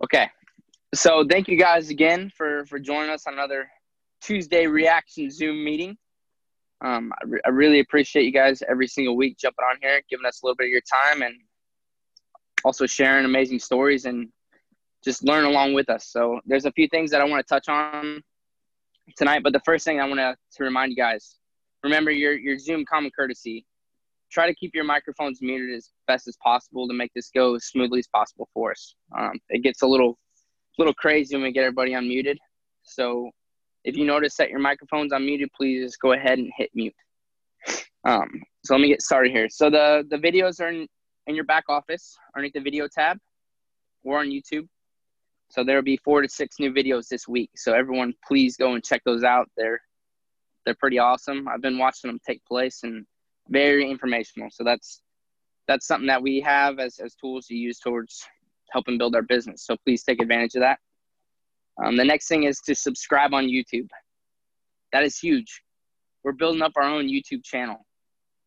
Okay, so thank you guys again for joining us on another Tuesday reaction Zoom meeting. I really appreciate you guys every single week jumping on here, giving us a little bit of your time, and also sharing amazing stories and just learn along with us. So there's a few things that I want to touch on tonight, but the first thing I want to remind you guys, remember your Zoom common courtesy. Try to keep your microphones muted as best as possible to make this go as smoothly as possible for us. It gets a little crazy when we get everybody unmuted. So if you notice that your microphone's unmuted, please just go ahead and hit mute. So let me get started here. So the videos are in your back office underneath the video tab or on YouTube. So there will be 4 to 6 new videos this week. So everyone, please go and check those out. They're pretty awesome. I've been watching them take place and very informational. So that's something that we have as tools to use towards helping build our business. So please take advantage of that. The next thing is to subscribe on YouTube. That is huge. We're building up our own YouTube channel.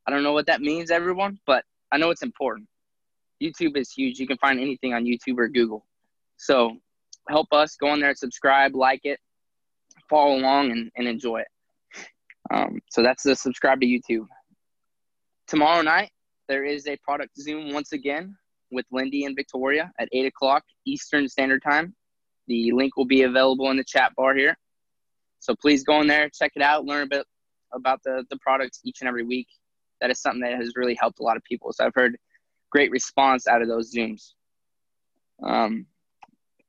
I don't know what that means, everyone, but I know it's important. YouTube is huge. You can find anything on YouTube or Google. So help us go on there, subscribe, like it, follow along, and enjoy it. So that's the subscribe to YouTube. Tomorrow night, there is a product Zoom once again with Lindy and Victoria at 8 o'clock Eastern Standard Time. The link will be available in the chat bar here. So please go in there, check it out, learn a bit about the products each and every week. That is something that has really helped a lot of people. So I've heard great response out of those Zooms.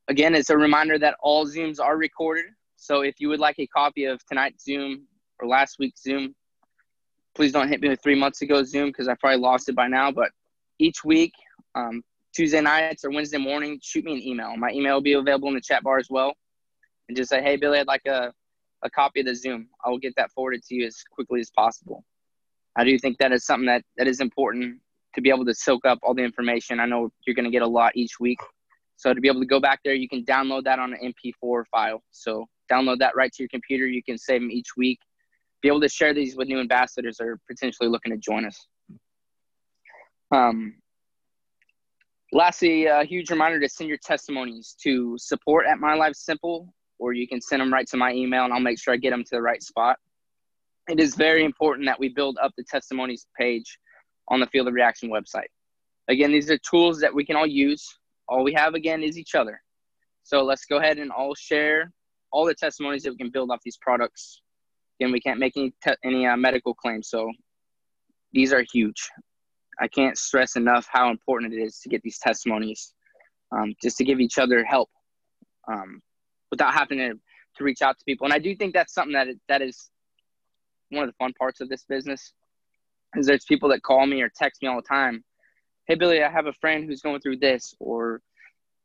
Again, it's a reminder that all Zooms are recorded. So if you would like a copy of tonight's Zoom or last week's Zoom, please don't hit me with 3 months ago Zoom because I probably lost it by now. But each week, Tuesday nights or Wednesday morning, shoot me an email. My email will be available in the chat bar as well. And just say, hey, Billy, I'd like a copy of the Zoom. I will get that forwarded to you as quickly as possible. I do think that is something that is important to be able to soak up all the information. I know you're going to get a lot each week. So to be able to go back there, you can download that on an MP4 file. So download that right to your computer. You can save them each week. Be able to share these with new ambassadors that are potentially looking to join us. Lastly, a huge reminder to send your testimonies to support@MyLifeSimple, or you can send them right to my email, and I'll make sure I get them to the right spot. It is very important that we build up the testimonies page on the Field of Reaction website. Again, these are tools that we can all use. All we have, again, is each other. So let's go ahead and all share all the testimonies that we can build off these products. Again, we can't make any medical claims, so these are huge. I can't stress enough how important it is to get these testimonies, just to give each other help without having to reach out to people. And I do think that's something that is one of the fun parts of this business, is there's people that call me or text me all the time. Hey, Billy, I have a friend who's going through this, or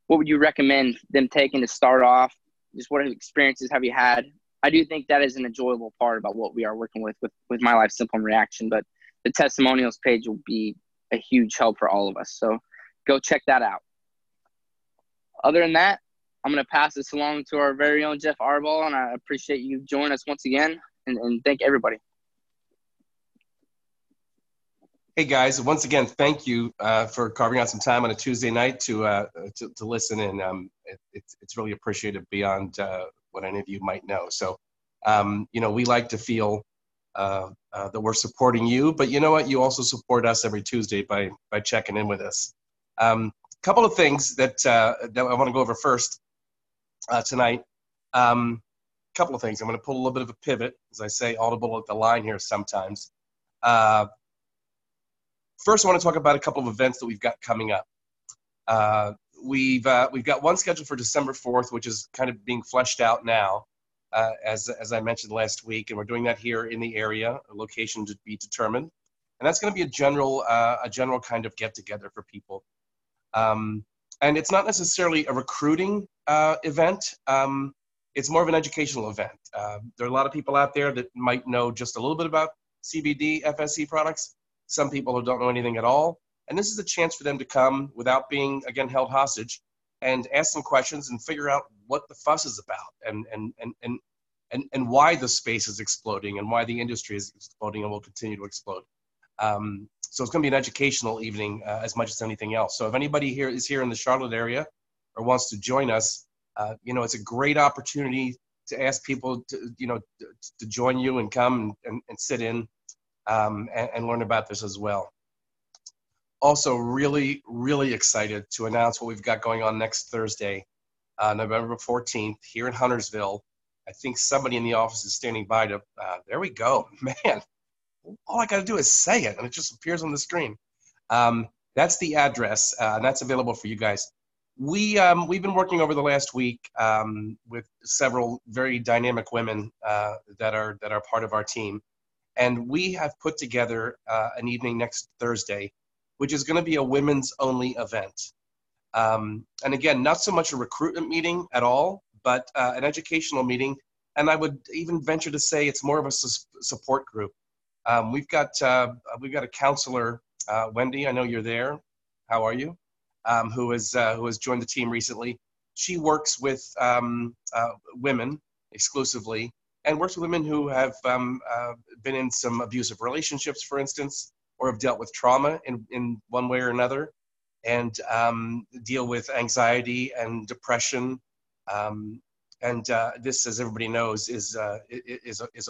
what would you recommend them taking to start off? Just what experiences have you had? I do think that is an enjoyable part about what we are working with My Life Simple and Reaction, but the testimonials page will be a huge help for all of us. So go check that out. Other than that, I'm going to pass this along to our very own Jeff Arball, and I appreciate you joining us once again, and thank everybody. Hey guys, once again, thank you for carving out some time on a Tuesday night to listen in. It's really appreciated beyond what any of you might know. So, we like to feel that we're supporting you, but you know what? You also support us every Tuesday by checking in with us. Couple of things that I want to go over first tonight. Couple of things. I'm going to pull a little bit of a pivot, as I say, audible at the line here sometimes. First, I want to talk about a couple of events that we've got coming up. We've got one scheduled for December 4th, which is kind of being fleshed out now, as I mentioned last week, and we're doing that here in the area, a location to be determined. And that's going to be a general kind of get-together for people. And it's not necessarily a recruiting event. It's more of an educational event. There are a lot of people out there that might know just a little bit about CBD, FSC products. Some people who don't know anything at all. And this is a chance for them to come without being, again, held hostage and ask some questions and figure out what the fuss is about and why the space is exploding and why the industry is exploding and will continue to explode. So it's going to be an educational evening as much as anything else. So if anybody here is here in the Charlotte area or wants to join us, it's a great opportunity to ask people to join you and come and sit in and learn about this as well. Also, really, really excited to announce what we've got going on next Thursday, November 14th, here in Huntersville. I think somebody in the office is standing by to, there we go, man. All I got to do is say it, and it just appears on the screen. That's the address, and that's available for you guys. We've been working over the last week with several very dynamic women that are part of our team, and we have put together an evening next Thursday, which is going to be a women's only event. And again, not so much a recruitment meeting at all, but an educational meeting. And I would even venture to say it's more of a support group. We've got a counselor, Wendy. I know you're there. How are you? Who has joined the team recently. She works with women exclusively, and works with women who have been in some abusive relationships, for instance, or have dealt with trauma in one way or another, and deal with anxiety and depression. And this, as everybody knows, is a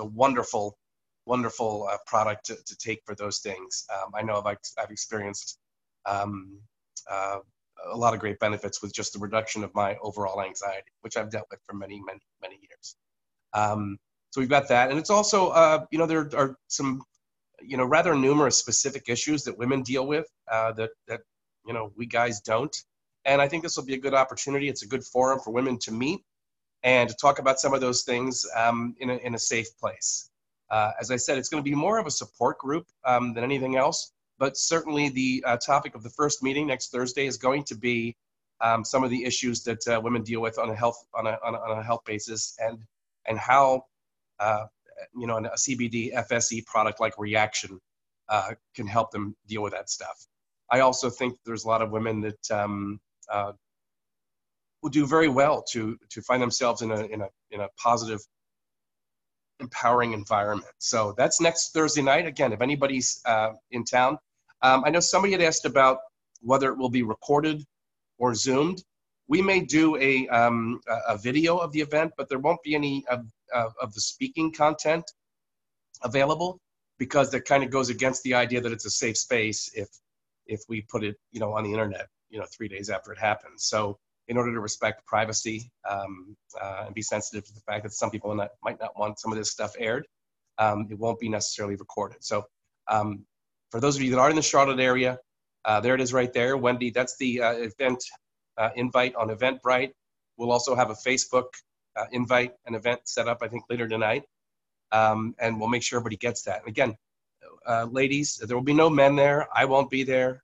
wonderful product to take for those things. I know I've experienced a lot of great benefits with just the reduction of my overall anxiety, which I've dealt with for many years. So we've got that, and it's also there are some rather numerous specific issues that women deal with that we guys don't. And I think this will be a good opportunity. It's a good forum for women to meet and to talk about some of those things in a safe place. As I said, it's going to be more of a support group than anything else. But certainly the topic of the first meeting next Thursday is going to be some of the issues that women deal with on a health basis, and how a CBD FSE product like Reaction can help them deal with that stuff. I also think there's a lot of women that will do very well to find themselves in a positive, empowering environment. So that's next Thursday night. Again, if anybody's in town, I know somebody had asked about whether it will be recorded or Zoomed. We may do a video of the event, but there won't be any of the speaking content available, because that kind of goes against the idea that it's a safe space if we put it on the internet 3 days after it happens. So in order to respect privacy and be sensitive to the fact that some people might not want some of this stuff aired, it won't be necessarily recorded. So for those of you that are in the Charlotte area, there it is right there. Wendy, that's the event invite on Eventbrite. We'll also have a Facebook invite and event set up, I think, later tonight. And we'll make sure everybody gets that. And again, ladies, there will be no men there. I won't be there.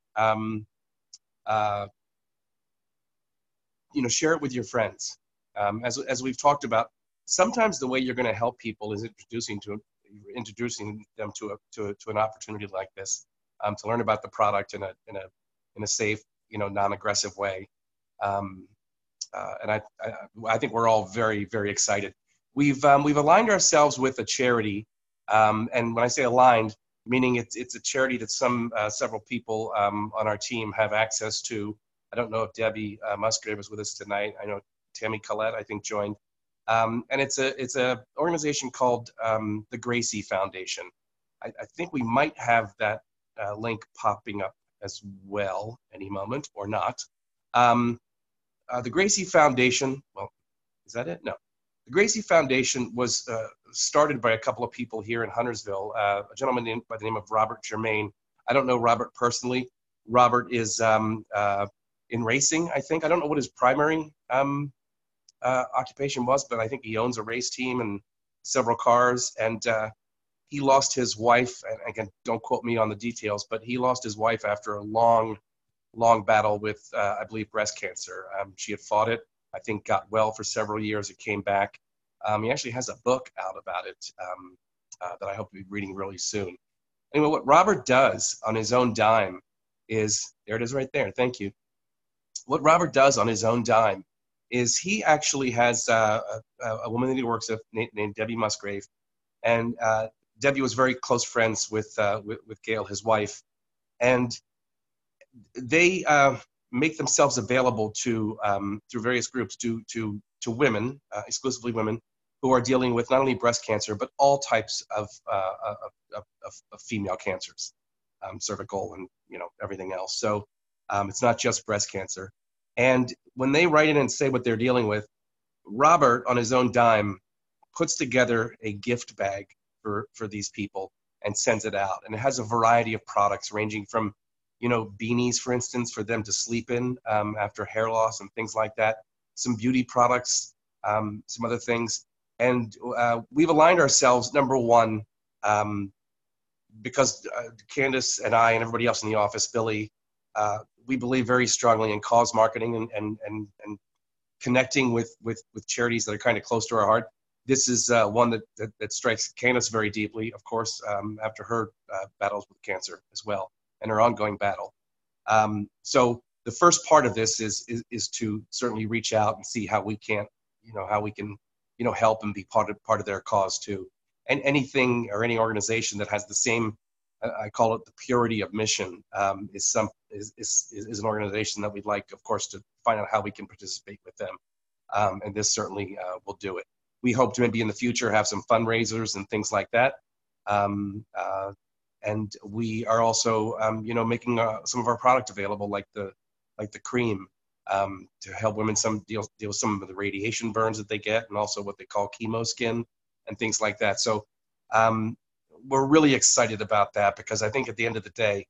Share it with your friends. As we've talked about, sometimes the way you're going to help people is introducing them to an opportunity like this, to learn about the product in a safe, non-aggressive way. And I think we're all very, very excited. We've aligned ourselves with a charity, and when I say aligned, meaning it's a charity that several people on our team have access to. I don't know if Debbie Musgrave is with us tonight. I know Tammy Collette, I think, joined. And it's a organization called the Gracie Foundation. I think we might have that link popping up as well any moment, or not. The Gracie Foundation, well, is that it? No. The Gracie Foundation was started by a couple of people here in Huntersville, a gentleman by the name of Robert Germain. I don't know Robert personally. Robert is in racing, I think. I don't know what his primary occupation was, but I think he owns a race team and several cars. And he lost his wife, and again, don't quote me on the details, but he lost his wife after a long battle with, I believe, breast cancer. She had fought it, I think, got well for several years. It came back. He actually has a book out about it that I hope to be reading really soon. Anyway, what Robert does on his own dime is, there it is right there, thank you. What Robert does on his own dime is he actually has a woman that he works with named Debbie Musgrave. And Debbie was very close friends with Gail, his wife. And they make themselves available to through various groups to women, exclusively women, who are dealing with not only breast cancer but all types of female cancers, cervical and everything else. So it's not just breast cancer. And when they write in and say what they're dealing with, Robert, on his own dime, puts together a gift bag for these people and sends it out. And it has a variety of products ranging from, beanies, for instance, for them to sleep in after hair loss and things like that, some beauty products, some other things. And we've aligned ourselves, number one, because Candace and I and everybody else in the office, Billy, we believe very strongly in cause marketing and connecting with charities that are kind of close to our heart. This is one that strikes Candace very deeply, of course, after her battles with cancer as well, and her ongoing battle. So the first part of this is to certainly reach out and see how we can help and be part of their cause too. And anything or any organization that has the same, I call it the purity of mission, is an organization that we'd like, of course, to find out how we can participate with them. And this certainly will do it. We hope to maybe in the future have some fundraisers and things like that. And we are also, making some of our product available, like the cream, to help women deal with some of the radiation burns that they get, and also what they call chemo skin and things like that. So we're really excited about that, because I think at the end of the day,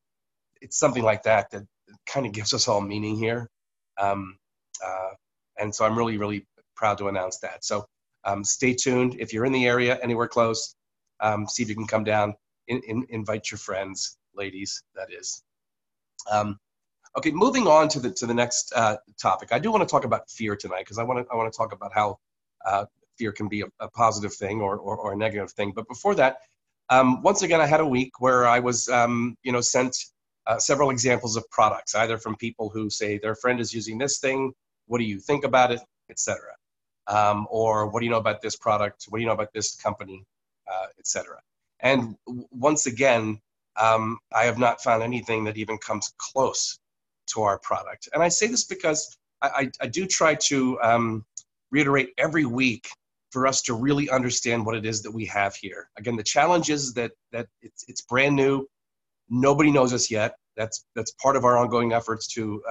it's something like that kind of gives us all meaning here. And so I'm really, really proud to announce that. So stay tuned. If you're in the area, anywhere close, see if you can come down, invite your friends, ladies, that is. Okay, moving on to the next topic. I do want to talk about fear tonight, because I want to talk about how fear can be a positive thing or a negative thing. But before that, once again, I had a week where I was, sent several examples of products, either from people who say their friend is using this thing, what do you think about it, etc. Or what do you know about this product? What do you know about this company, etc. And once again, I have not found anything that even comes close to our product. And I say this because I do try to reiterate every week for us to really understand what it is that we have here. Again, the challenge is that it's brand new. Nobody knows us yet. That's part of our ongoing efforts to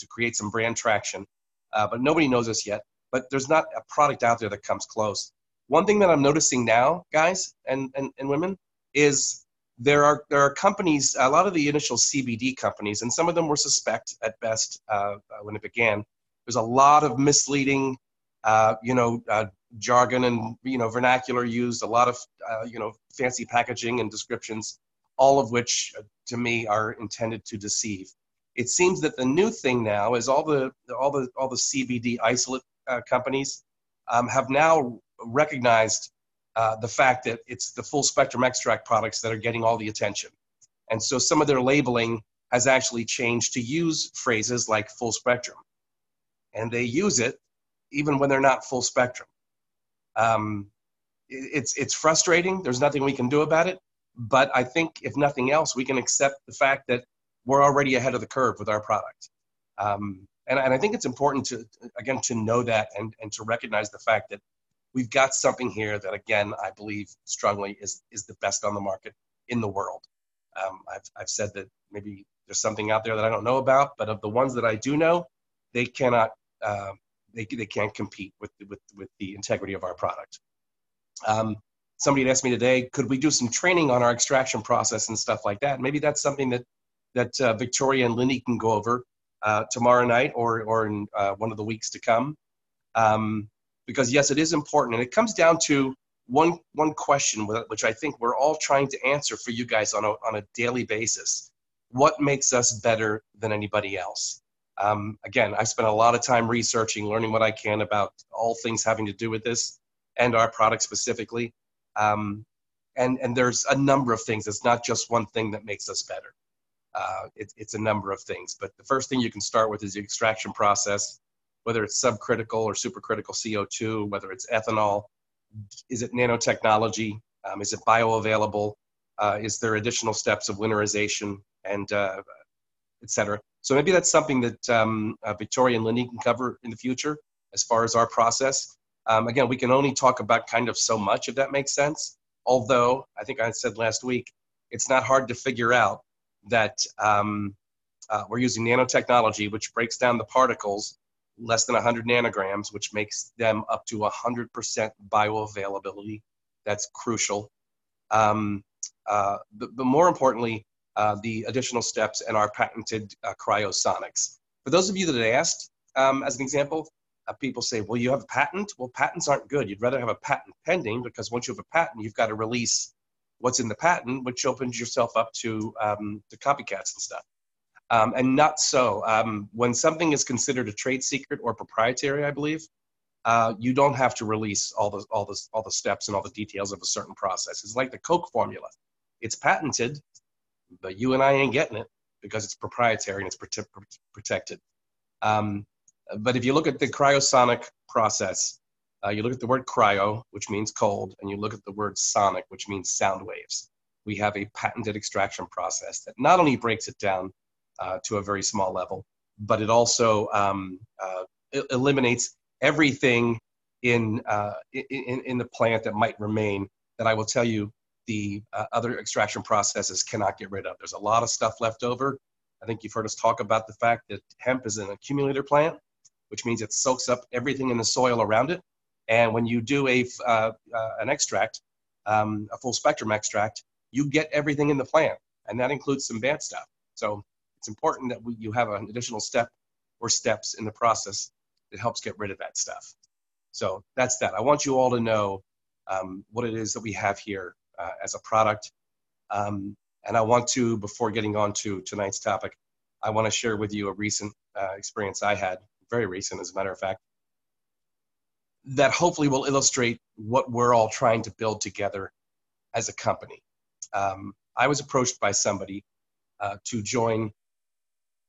create some brand traction. But nobody knows us yet. But there's not a product out there that comes close. One thing that I'm noticing now, guys and women, is there are companies, a lot of the initial CBD companies, and some of them were suspect at best when it began. There's a lot of misleading, jargon and vernacular used, a lot of fancy packaging and descriptions, all of which to me are intended to deceive. It seems that the new thing now is all the CBD isolate companies have now recognized the fact that it's the full spectrum extract products that are getting all the attention. And so some of their labeling has actually changed to use phrases like full spectrum. And they use it even when they're not full spectrum. It's frustrating. There's nothing we can do about it. But I think if nothing else, we can accept the fact that we're already ahead of the curve with our product. And I think it's important to know that and to recognize the fact that we've got something here that, again, I believe strongly is the best on the market in the world. I've said that maybe there's something out there that I don't know about, but of the ones that I do know, they cannot, they can't compete with the integrity of our product. Somebody had asked me today, could we do some training on our extraction process and stuff like that? Maybe that's something that Victoria and Lindy can go over tomorrow night or in one of the weeks to come. Because yes, it is important. And it comes down to one question, which I think we're all trying to answer for you guys on a daily basis. What makes us better than anybody else? Again, I spent a lot of time researching, learning what I can about all things having to do with this and our product specifically. And there's a number of things. It's not just one thing that makes us better. It's a number of things. But the first thing you can start with is the extraction process, whether it's subcritical or supercritical CO2, whether it's ethanol. Is it nanotechnology? Is it bioavailable? Is there additional steps of winterization and et cetera? So maybe that's something that Victoria and Lindy can cover in the future as far as our process. Again, we can only talk about kind of so much, if that makes sense. Although, I think I said last week, it's not hard to figure out that we're using nanotechnology, which breaks down the particles less than 100 nanograms, which makes them up to 100% bioavailability. That's crucial. But more importantly, the additional steps and our patented cryosonics. For those of you that asked, as an example, people say, well, you have a patent? Well, patents aren't good. You'd rather have a patent pending, because once you have a patent, you've got to release what's in the patent, which opens yourself up to copycats and stuff. And not so. When something is considered a trade secret or proprietary, I believe, you don't have to release all the steps and all the details of a certain process. It's like the Coke formula. It's patented, but you and I ain't getting it because it's proprietary and it's protected. But if you look at the cryosonic process, you look at the word cryo, which means cold, and you look at the word sonic, which means sound waves. We have a patented extraction process that not only breaks it down to a very small level, but it also eliminates everything in the plant that might remain, that I will tell you the other extraction processes cannot get rid of. There's a lot of stuff left over. I think you've heard us talk about the fact that hemp is an accumulator plant, which means it soaks up everything in the soil around it. And when you do an extract, a full spectrum extract, you get everything in the plant, and that includes some bad stuff. So it's important that you have an additional step or steps in the process that helps get rid of that stuff. So that's that. I want you all to know what it is that we have here as a product. And I want to, before getting on to tonight's topic, I want to share with you a recent experience I had, very recent as a matter of fact, that hopefully will illustrate what we're all trying to build together as a company. I was approached by somebody to join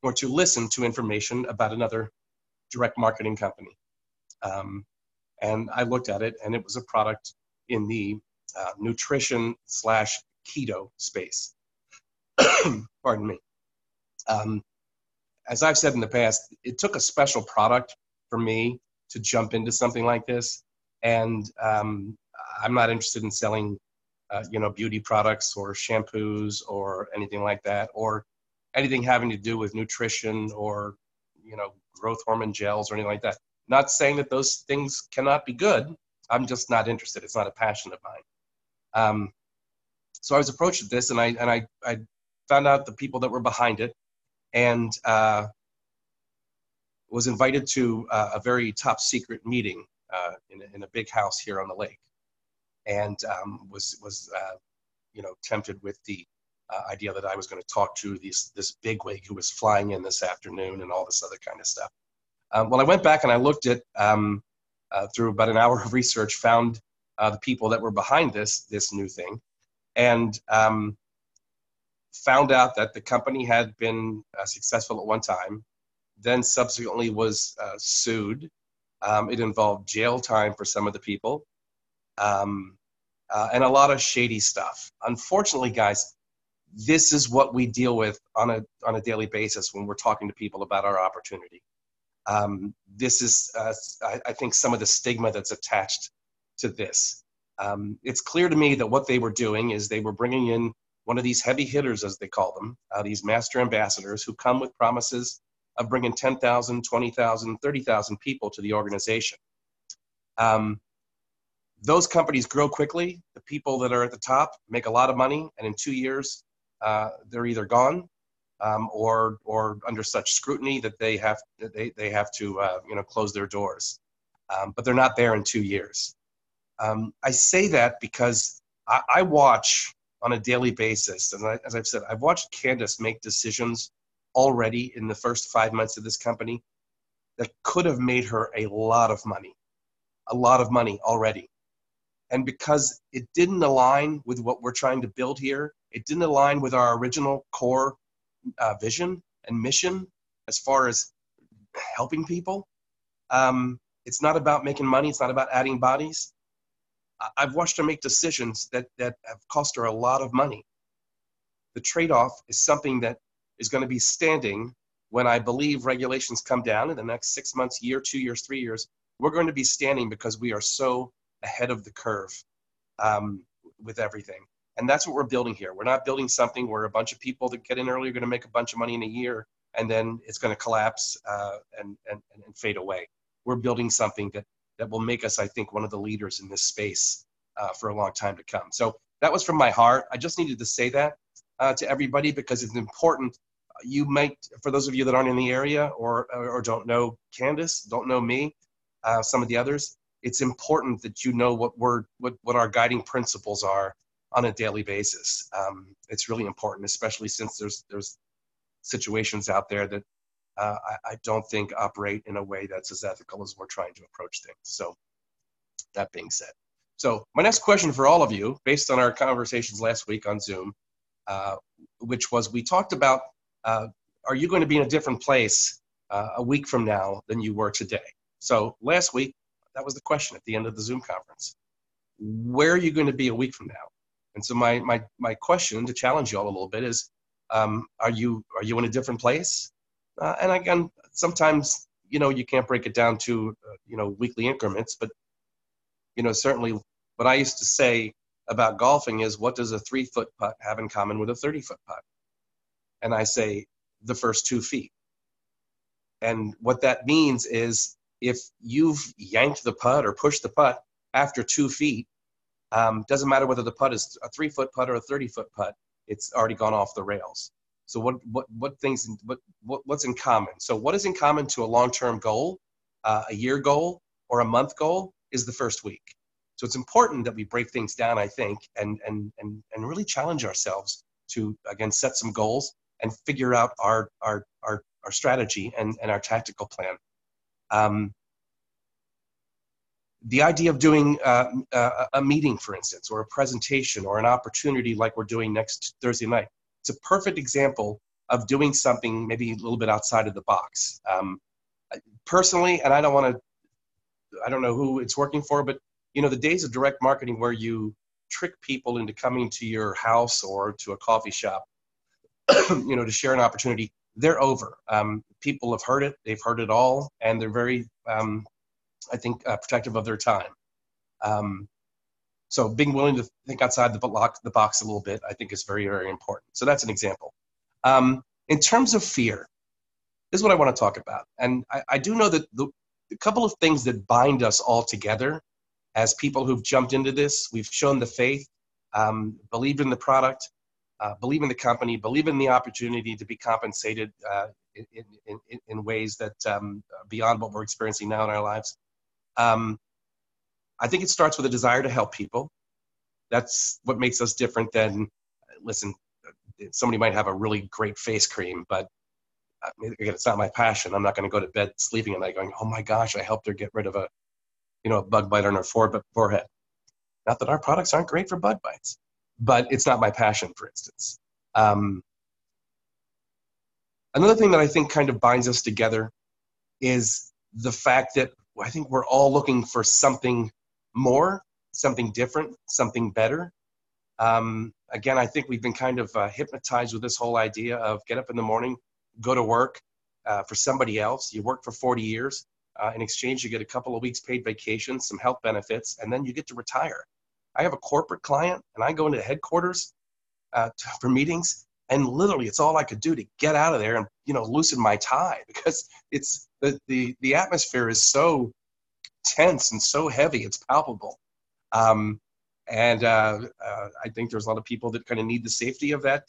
or to listen to information about another direct marketing company. And I looked at it, and it was a product in the nutrition / keto space. Pardon me. As I've said in the past, it took a special product for me to jump into something like this. And I'm not interested in selling, beauty products or shampoos or anything like that, or anything having to do with nutrition or, growth hormone gels or anything like that. Not saying that those things cannot be good. I'm just not interested. It's not a passion of mine. So I was approached with this, and I found out the people that were behind it, and was invited to a very top secret meeting in a big house here on the lake, and was tempted with the idea that I was going to talk to this bigwig who was flying in this afternoon and all this other kind of stuff. Well, I went back and I looked at through about an hour of research, found the people that were behind this new thing, and found out that the company had been successful at one time, then subsequently was sued. It involved jail time for some of the people, and a lot of shady stuff. Unfortunately, guys, this is what we deal with on a daily basis when we're talking to people about our opportunity. This is, I think, some of the stigma that's attached to this. It's clear to me that what they were doing is they were bringing in one of these heavy hitters, as they call them, these master ambassadors who come with promises of bringing 10,000, 20,000, 30,000 people to the organization. Those companies grow quickly. The people that are at the top make a lot of money, and in 2 years, they're either gone or under such scrutiny that they have to close their doors. But they're not there in 2 years. I say that because I watch on a daily basis, and as I've said, I've watched Candace make decisions already in the first 5 months of this company that could have made her a lot of money already. And because it didn't align with what we're trying to build here, it didn't align with our original core vision and mission as far as helping people. It's not about making money. It's not about adding bodies. I've watched her make decisions that have cost her a lot of money. The trade-off is something that is going to be standing when I believe regulations come down in the next 6 months, year, 2 years, 3 years, we're going to be standing because we are so ahead of the curve with everything. And that's what we're building here. We're not building something where a bunch of people that get in early are going to make a bunch of money in a year, and then it's going to collapse and fade away. We're building something that will make us, I think, one of the leaders in this space for a long time to come. So that was from my heart. I just needed to say that to everybody because it's important. You might, for those of you that aren't in the area or don't know Candace, don't know me, some of the others, it's important that you know what our guiding principles are on a daily basis. It's really important, especially since there's situations out there that I don't think operate in a way that's as ethical as we're trying to approach things. So that being said, so my next question for all of you, based on our conversations last week on Zoom, which was we talked about, are you going to be in a different place a week from now than you were today? So last week, that was the question at the end of the Zoom conference. Where are you going to be a week from now? And so my question to challenge you all a little bit is, are you in a different place? And again, sometimes, you can't break it down to, weekly increments, but, certainly what I used to say about golfing is, what does a 3-foot putt have in common with a 30-foot putt? And I say the first 2 feet. And what that means is if you've yanked the putt or pushed the putt after 2 feet, doesn't matter whether the putt is a 3-foot putt or a 30-foot putt, it's already gone off the rails. So what's in common? So what is in common to a long-term goal, a year goal, or a month goal is the first week. So it's important that we break things down, I think, and really challenge ourselves to, again, set some goals and figure out our strategy and our tactical plan. The idea of doing a meeting, for instance, or a presentation or an opportunity like we're doing next Thursday night, it's a perfect example of doing something maybe a little bit outside of the box. Personally, and I don't know who it's working for, but the days of direct marketing where you trick people into coming to your house or to a coffee shop, to share an opportunity, they're over. People have heard it, they've heard it all, and they're very, I think, protective of their time. So being willing to think outside the box a little bit, I think is very, very important. So that's an example. In terms of fear, this is what I want to talk about. And I do know that the couple of things that bind us all together as people who've jumped into this, we've shown the faith, believed in the product, believe in the company, believe in the opportunity to be compensated in ways that beyond what we're experiencing now in our lives. I think it starts with a desire to help people. That's what makes us different than, listen, somebody might have a really great face cream, but again, it's not my passion. I'm not going to go to bed sleeping at night going, oh my gosh, I helped her get rid of a bug bite on her forehead. Not that our products aren't great for bug bites, but it's not my passion, for instance. Another thing that I think kind of binds us together is the fact that I think we're all looking for something more, something different, something better. Again, I think we've been kind of hypnotized with this whole idea of get up in the morning, go to work for somebody else. You work for 40 years. In exchange, you get a couple of weeks paid vacation, some health benefits, and then you get to retire. I have a corporate client, and I go into headquarters for meetings, and literally it's all I could do to get out of there and loosen my tie, because it's the atmosphere is so tense and so heavy, it's palpable. And I think there's a lot of people that kind of need the safety of that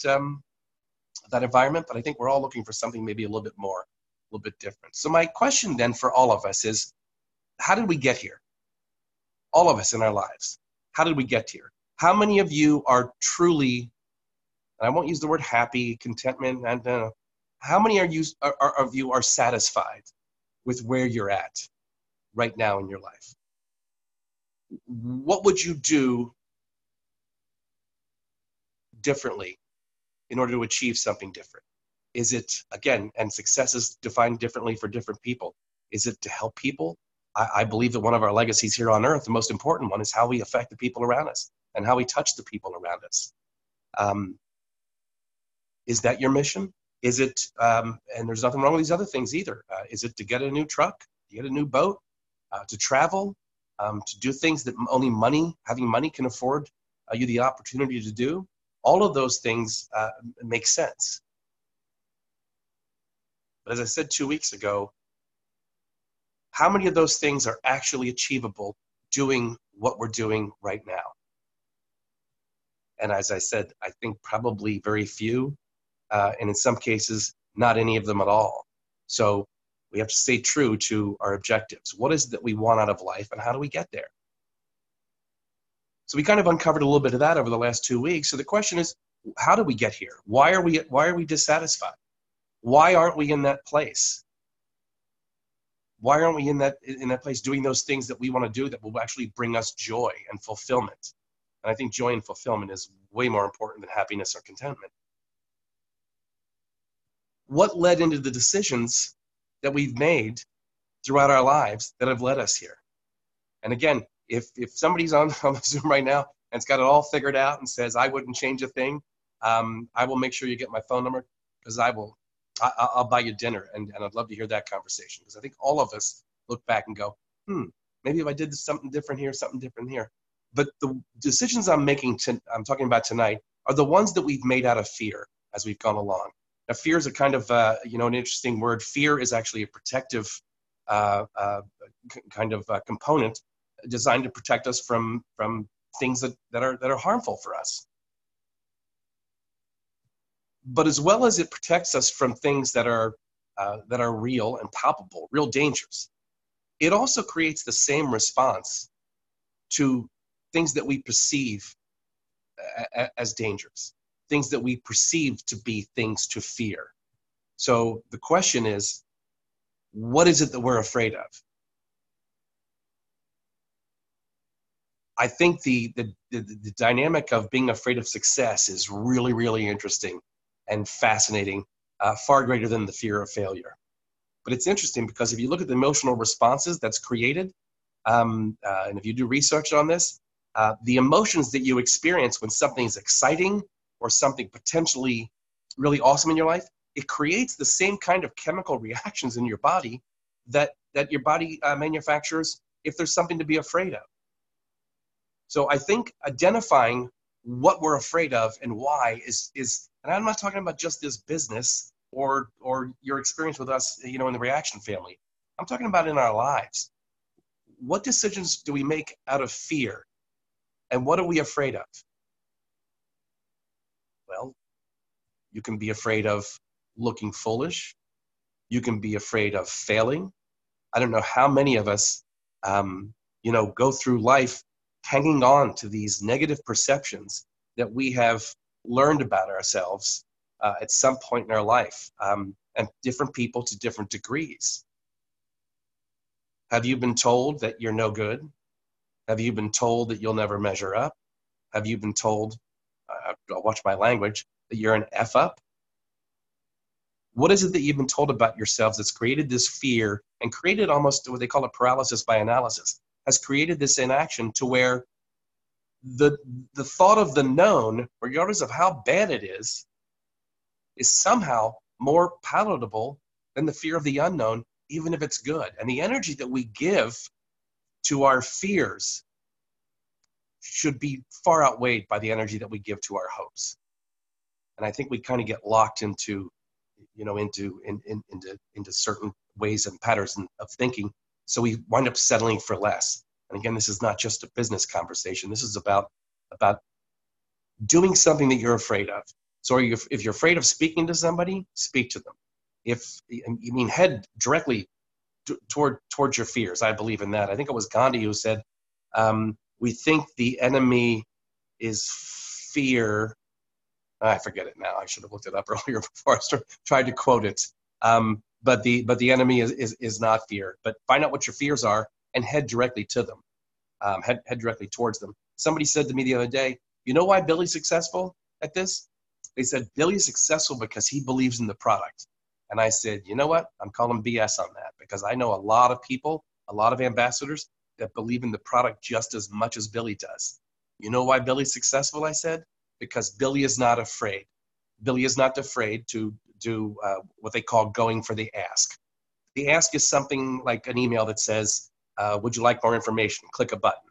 environment, but I think we're all looking for something maybe a little bit more, a little bit different. So my question then for all of us is, how did we get here? All of us in our lives. How did we get here? How many of you are truly, and I won't use the word happy, contentment, and how many of you are satisfied with where you're at right now in your life? What would you do differently in order to achieve something different? Is it, again, and success is defined differently for different people. Is it to help people? I believe that one of our legacies here on earth, the most important one, is how we affect the people around us and how we touch the people around us. Is that your mission? Is it, and there's nothing wrong with these other things either. Is it to get a new truck, to get a new boat, to travel, to do things that only having money can afford you the opportunity to do? All of those things make sense. But as I said 2 weeks ago, how many of those things are actually achievable doing what we're doing right now? And as I said, I think probably very few, and in some cases, not any of them at all. So we have to stay true to our objectives. What is it that we want out of life, and how do we get there? So we kind of uncovered a little bit of that over the last 2 weeks. So the question is, how do we get here? Why are we dissatisfied? Why aren't we in that place? Why aren't we in that place doing those things that we want to do that will actually bring us joy and fulfillment? And I think joy and fulfillment is way more important than happiness or contentment. What led into the decisions that we've made throughout our lives that have led us here? And again, if somebody's on the Zoom right now and it's got it all figured out and says, I wouldn't change a thing, I will make sure you get my phone number, because I'll buy you dinner, and I'd love to hear that conversation, because I think all of us look back and go, maybe if I did something different here, something different here. But the decisions I'm talking about tonight are the ones that we've made out of fear as we've gone along. Now, fear is a kind of, an interesting word. Fear is actually a protective kind of component designed to protect us from things that are harmful for us. But as well as it protects us from things that are real and palpable, real dangers, it also creates the same response to things that we perceive as dangerous, things that we perceive to be things to fear. So the question is, what is it that we're afraid of? I think the dynamic of being afraid of success is really, really interesting and fascinating, far greater than the fear of failure. But it's interesting because if you look at the emotional responses that's created, and if you do research on this, the emotions that you experience when something's exciting or something potentially really awesome in your life, it creates the same kind of chemical reactions in your body that your body manufactures if there's something to be afraid of. So I think identifying what we're afraid of and why is, and I'm not talking about just this business or your experience with us, in the Reaction family. I'm talking about in our lives. What decisions do we make out of fear? And what are we afraid of? Well, you can be afraid of looking foolish. You can be afraid of failing. I don't know how many of us, go through life hanging on to these negative perceptions that we have learned about ourselves at some point in our life, and different people to different degrees. Have you been told that you're no good? Have you been told that you'll never measure up? Have you been told, I'll watch my language, that you're an F up? What is it that you've been told about yourselves that's created this fear and created almost what they call a paralysis by analysis, has created this inaction to where the thought of the known, regardless of how bad it is somehow more palatable than the fear of the unknown, even if it's good. And the energy that we give to our fears should be far outweighed by the energy that we give to our hopes. And I think we kind of get locked into certain ways and patterns of thinking. So we wind up settling for less. And again, this is not just a business conversation. This is about doing something that you're afraid of. So if you're afraid of speaking to somebody, speak to them. Head directly towards your fears. I believe in that. I think it was Gandhi who said, we think the enemy is fear. I forget it now. I should have looked it up earlier before I tried to quote it. But the enemy is not fear. But find out what your fears are and head directly to them. Head directly towards them. Somebody said to me the other day, you know why Billy's successful at this? They said, Billy's successful because he believes in the product. And I said, you know what? I'm calling BS on that, because I know a lot of people, a lot of ambassadors that believe in the product just as much as Billy does. You know why Billy's successful? I said, because Billy is not afraid. Billy is not afraid to do what they call going for the ask. The ask is something like an email that says, would you like more information? Click a button.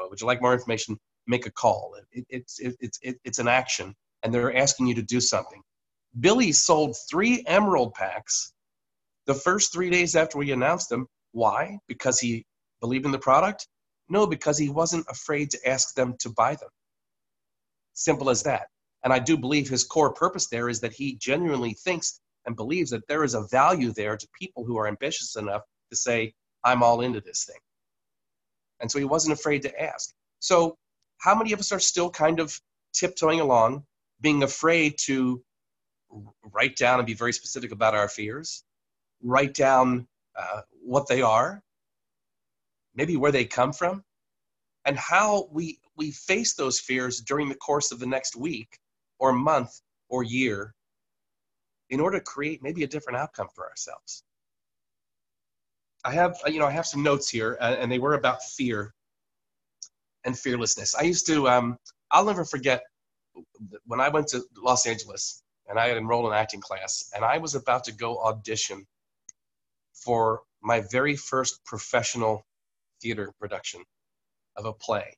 Would you like more information? Make a call. It's an action, and they're asking you to do something. Billy sold 3 Emerald packs the first 3 days after we announced them. Why? Because he believed in the product? No, because he wasn't afraid to ask them to buy them. Simple as that. And I do believe his core purpose there is that he genuinely thinks and believes that there is a value there to people who are ambitious enough to say, I'm all into this thing. And so he wasn't afraid to ask. So how many of us are still kind of tiptoeing along, being afraid to write down and be very specific about our fears, write down what they are, maybe where they come from, and how we face those fears during the course of the next week or month or year in order to create maybe a different outcome for ourselves. I have some notes here, and they were about fear and fearlessness. I used to, I'll never forget when I went to Los Angeles and I had enrolled in acting class, and I was about to go audition for my very first professional theater production of a play.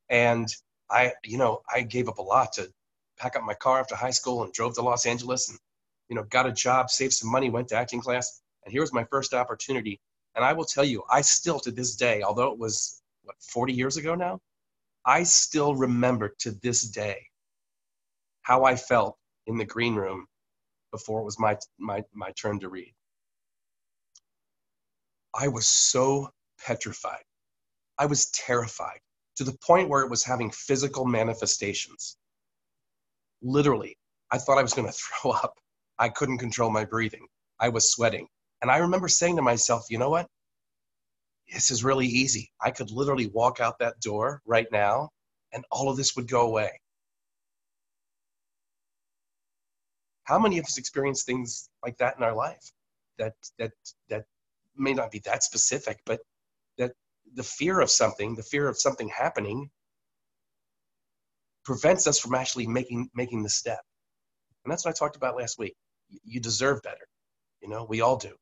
And I gave up a lot to pack up my car after high school and drove to Los Angeles and, got a job, saved some money, went to acting class. And here was my first opportunity. And I will tell you, I still to this day, although it was 40 years ago now, I still remember to this day how I felt in the green room before it was my turn to read. I was so petrified. I was terrified to the point where it was having physical manifestations. Literally, I thought I was going to throw up. I couldn't control my breathing. I was sweating. And I remember saying to myself, you know what? This is really easy. I could literally walk out that door right now and all of this would go away. How many of us experience things like that in our life? That may not be that specific, but that the fear of something happening prevents us from actually making the step. And that's what I talked about last week. You deserve better. We all do.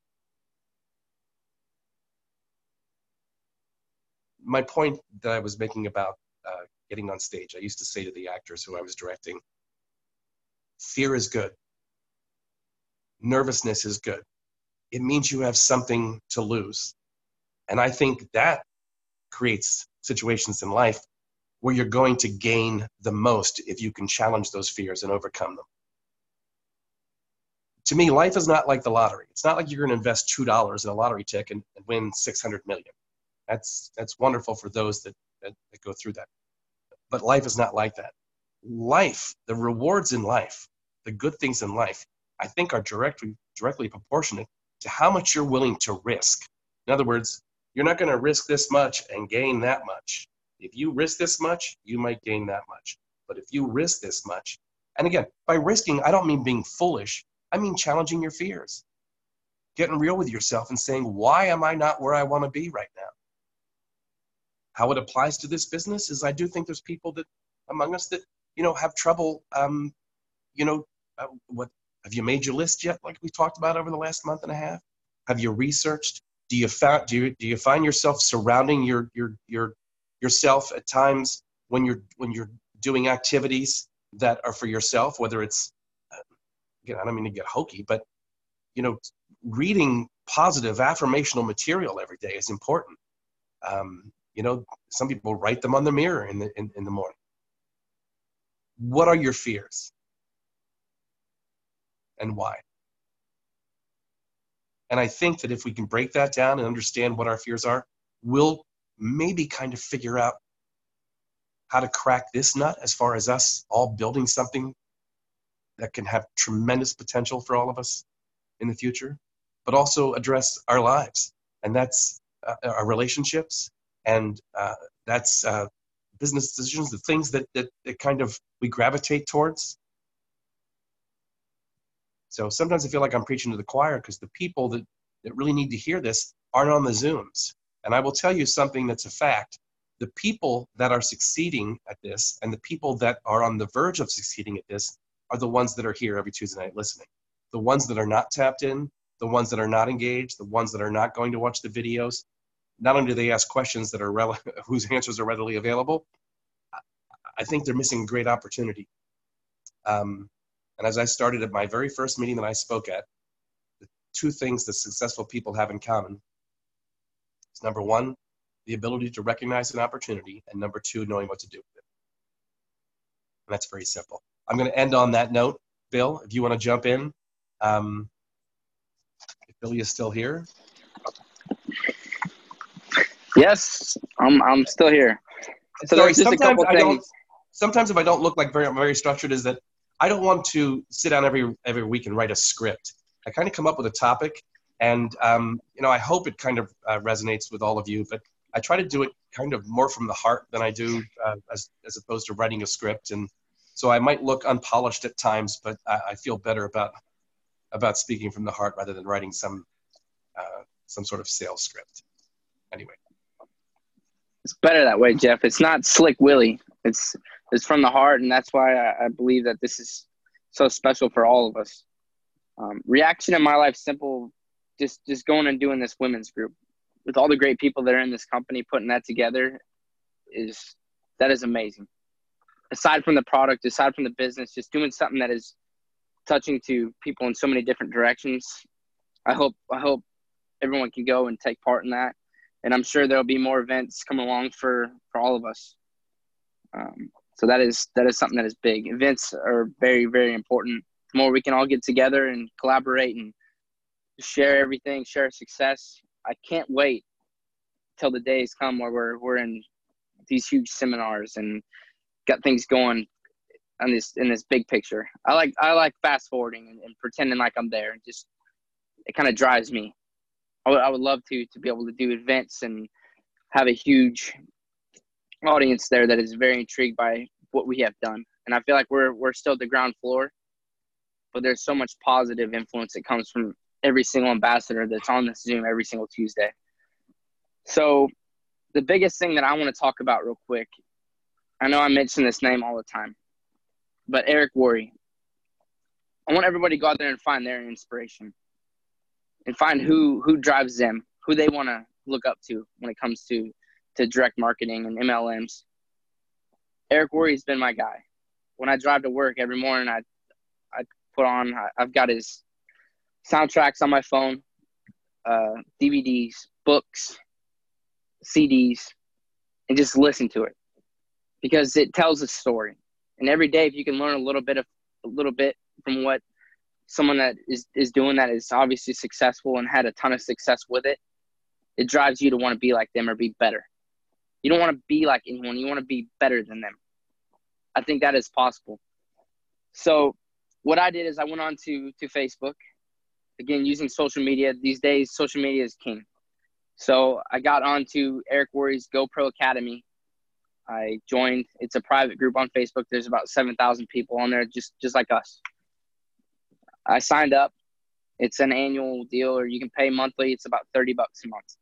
My point that I was making about getting on stage, I used to say to the actors who I was directing, fear is good. Nervousness is good. It means you have something to lose. And I think that creates situations in life where you're going to gain the most if you can challenge those fears and overcome them. To me, life is not like the lottery. It's not like you're going to invest $2 in a lottery ticket and win 600 million. That's wonderful for those that go through that. But life is not like that. Life, the rewards in life, the good things in life, I think are directly proportionate to how much you're willing to risk. In other words, you're not going to risk this much and gain that much. If you risk this much, you might gain that much. But if you risk this much, and again, by risking, I don't mean being foolish. I mean challenging your fears. Getting real with yourself and saying, why am I not where I want to be right now? How it applies to this business is I do think there's people that among us that, have trouble, what have you made your list yet? Like we talked about over the last month and a half? Have you researched? Do you find yourself surrounding yourself at times when you're doing activities that are for yourself, whether it's, again, I don't mean to get hokey, but, reading positive affirmational material every day is important. Some people write them on the mirror in the morning. What are your fears? And why? And I think that if we can break that down and understand what our fears are, we'll maybe kind of figure out how to crack this nut as far as us all building something that can have tremendous potential for all of us in the future, but also address our lives. And that's our relationships, and that's business decisions, the things that kind of we gravitate towards. So sometimes I feel like I'm preaching to the choir because the people that really need to hear this aren't on the Zooms. And I will tell you something that's a fact. The people that are succeeding at this and the people that are on the verge of succeeding at this are the ones that are here every Tuesday night listening. the ones that are not tapped in, the ones that are not engaged, the ones that are not going to watch the videos, not only do they ask questions that are whose answers are readily available, I think they're missing a great opportunity. And as I started at my very first meeting that I spoke at, the two things that successful people have in common is, number one, the ability to recognize an opportunity, and number two, knowing what to do with it. And that's very simple. I'm going to end on that note. Bill, if you want to jump in, if Billy is still here. Yes, I'm still here. So there's just a couple things. Sometimes if I don't look like very structured, is that I don't want to sit down every week and write a script. I kind of come up with a topic, and I hope it kind of resonates with all of you. But I try to do it kind of more from the heart than I do as opposed to writing a script. And so I might look unpolished at times, but I feel better about speaking from the heart rather than writing some sort of sales script. Anyway. It's better that way, Jeff. It's not Slick Willie. It's from the heart, and that's why I believe that this is so special for all of us. Reaction in my life, simple, just going and doing this women's group with all the great people that are in this company, putting that together is amazing. Aside from the product, aside from the business, just doing something that is touching to people in so many different directions. I hope everyone can go and take part in that. And I'm sure there'll be more events coming along for all of us. So that is something that is big. Events are very, very important. The more we can all get together and collaborate and share everything, share success. I can't wait till the days come where we're in these huge seminars and got things going in this big picture. I like fast forwarding and pretending like I'm there. It kind of drives me. I would love to be able to do events and have a huge audience there that is very intrigued by what we have done. And I feel like we're still at the ground floor, but there's so much positive influence that comes from every single ambassador that's on this Zoom every single Tuesday. So the biggest thing that I want to talk about real quick, I know I mention this name all the time, but Eric Worre. I want everybody to go out there and find their inspiration and find who drives them, who they want to look up to when it comes to direct marketing and MLMs. Eric Worre has been my guy. When I drive to work every morning, I I've got his soundtracks on my phone, DVDs, books, CDs, and just listen to it because it tells a story. And every day, if you can learn a little bit from what someone that is doing that is obviously successful and had a ton of success with it, it drives you to want to be like them or be better. You don't want to be like anyone. You want to be better than them. I think that is possible. So what I did is I went on to Facebook. Again, using social media. These days, social media is king. So I got onto Eric Worre's GoPro Academy. I joined. It's a private group on Facebook. There's about 7,000 people on there, just like us. I signed up. It's an annual deal, or you can pay monthly. It's about $30 a month.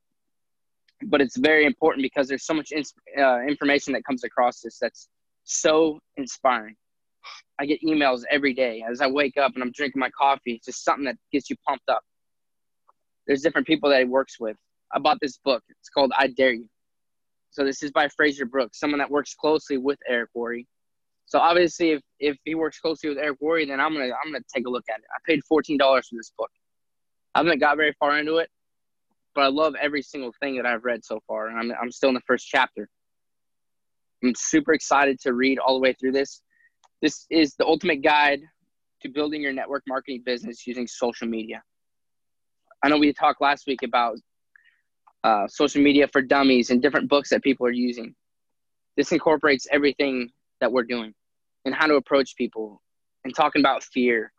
But it's very important because there's so much information that comes across this that's so inspiring. I get emails every day as I wake up and I'm drinking my coffee. It's just something that gets you pumped up. There's different people that he works with. I bought this book. It's called I Dare You. So this is by Fraser Brooks, someone that works closely with Eric Worre. So obviously, if he works closely with Eric Worre, then I'm gonna take a look at it. I paid $14 for this book. I haven't got very far into it, but I love every single thing that I've read so far, and I'm still in the first chapter. I'm super excited to read all the way through this. This is the ultimate guide to building your network marketing business using social media. I know we talked last week about social media for dummies and different books that people are using. This incorporates everything that we're doing and how to approach people and talking about fear.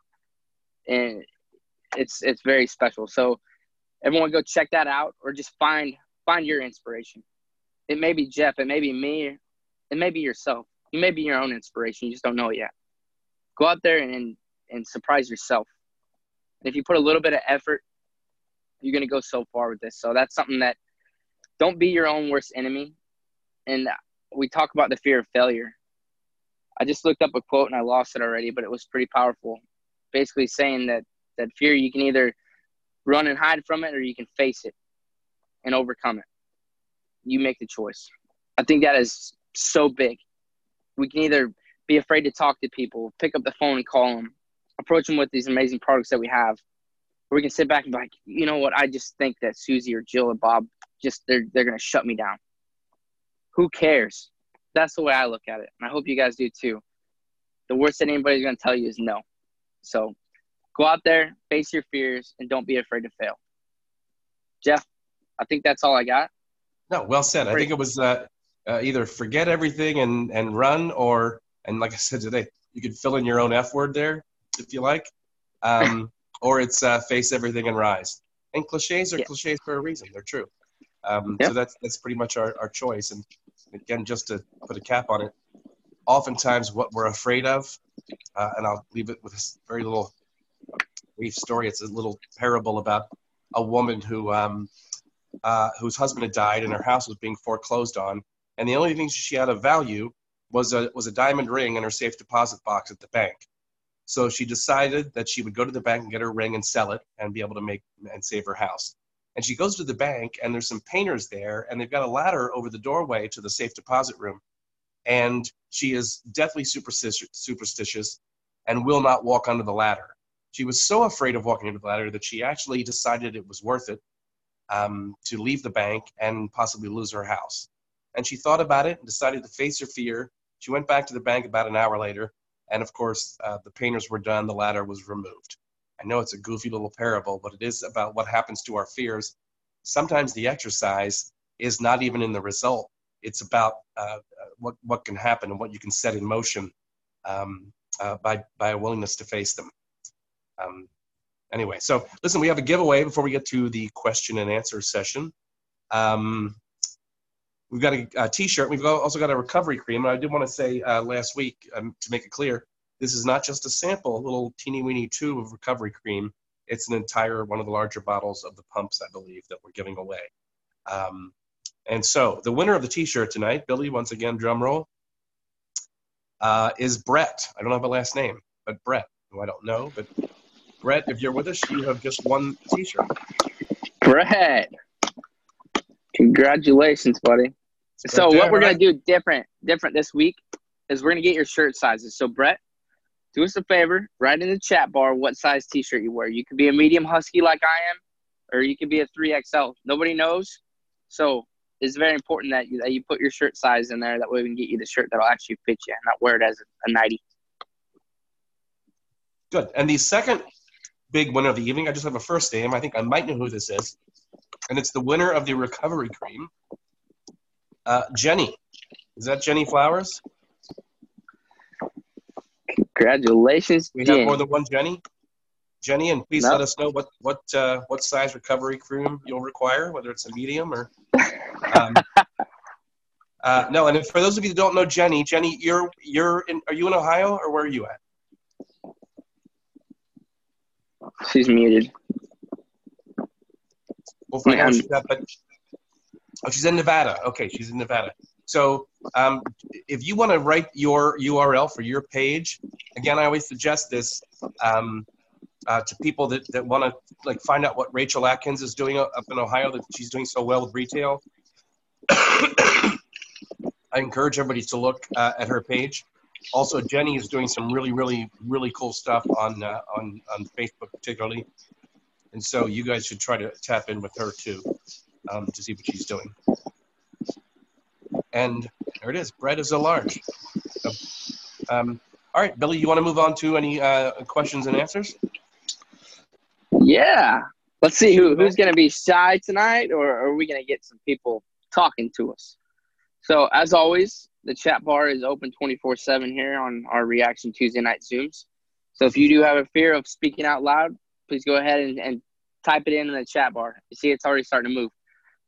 And it's very special. So everyone go check that out, or just find your inspiration. It may be Jeff, it may be me, it may be yourself. You may be your own inspiration. You just don't know it yet. Go out there and surprise yourself. And if you put a little bit of effort, you're going to go so far with this. So that's something that, don't be your own worst enemy. And we talk about the fear of failure. I just looked up a quote and I lost it already, but it was pretty powerful. Basically saying that That fear, you can either run and hide from it, or you can face it and overcome it. You make the choice. I think that is so big. We can either be afraid to talk to people, pick up the phone and call them, approach them with these amazing products that we have, or we can sit back and be like, you know what, I just think that Susie or Jill or Bob, they're going to shut me down. Who cares? That's the way I look at it, and I hope you guys do too. The worst that anybody's going to tell you is no. So go out there, face your fears, and don't be afraid to fail. Jeff, I think that's all I got. No, well said. I think it was either forget everything and run, and like I said today, you could fill in your own F word there if you like, or it's face everything and rise. And cliches are cliches for a reason. They're true. So that's pretty much our choice. And again, just to put a cap on it, oftentimes what we're afraid of, and I'll leave it with a very little brief story. It's a little parable about a woman whose husband had died and her house was being foreclosed on, and the only thing she had of value was a diamond ring in her safe deposit box at the bank. So she decided that she would go to the bank and get her ring and sell it and be able to make and save her house. And she goes to the bank, and there's some painters there, and they've got a ladder over the doorway to the safe deposit room. And she is deathly superstitious and will not walk under the ladder. She was so afraid of walking under the ladder that she actually decided it was worth it to leave the bank and possibly lose her house. And she thought about it and decided to face her fear. She went back to the bank about an hour later, and of course, the painters were done, the ladder was removed. I know it's a goofy little parable, but it is about what happens to our fears. Sometimes the exercise is not even in the result. It's about what can happen and what you can set in motion by a willingness to face them. Anyway, so listen, we have a giveaway before we get to the question and answer session. We've got a T-shirt. We've also got a recovery cream. And I did want to say last week, to make it clear, this is not just a sample, a little teeny-weeny tube of recovery cream. It's an entire one of the larger bottles of the pumps, I believe, that we're giving away. And so the winner of the T-shirt tonight, Billy, once again, drum roll, is Brett. I don't have a last name, but Brett, who I don't know. But Brett, if you're with us, you have just won the T-shirt. Brett, congratulations, buddy. So what we're going to do different this week is we're going to get your shirt sizes. So Brett, do us a favor, write in the chat bar what size T-shirt you wear. You could be a medium husky like I am, or you could be a 3XL. Nobody knows. So it's very important that you put your shirt size in there. That way we can get you the shirt that'll actually fit you and not wear it as a nightie. Good. And the second big winner of the evening, I just have a first name. I think I might know who this is. And it's the winner of the recovery cream, Jenny. Is that Jenny Flowers? Congratulations, we have more than one Jenny. Jenny, and please let us know what size recovery cream you'll require, whether it's a medium or. No, and for those of you that don't know Jenny, are you in Ohio or where are you at? She's muted. We'll find out what she's at, but she's in Nevada. Okay, she's in Nevada. So if you want to write your URL for your page, again, I always suggest this to people that want to find out what Rachel Atkins is doing up in Ohio, that she's doing so well with retail. I encourage everybody to look at her page. Also, Jenny is doing some really, really, really cool stuff on Facebook particularly. And so you guys should try to tap in with her too to see what she's doing. And there it is. Bread is a large. So, all right, Billy, you want to move on to any questions and answers? Yeah. Let's see who's going to be shy tonight, or are we going to get some people talking to us? So as always, the chat bar is open 24/7 here on our Reaction Tuesday night Zooms. So if you do have a fear of speaking out loud, please go ahead and type it in the chat bar. You see, it's already starting to move.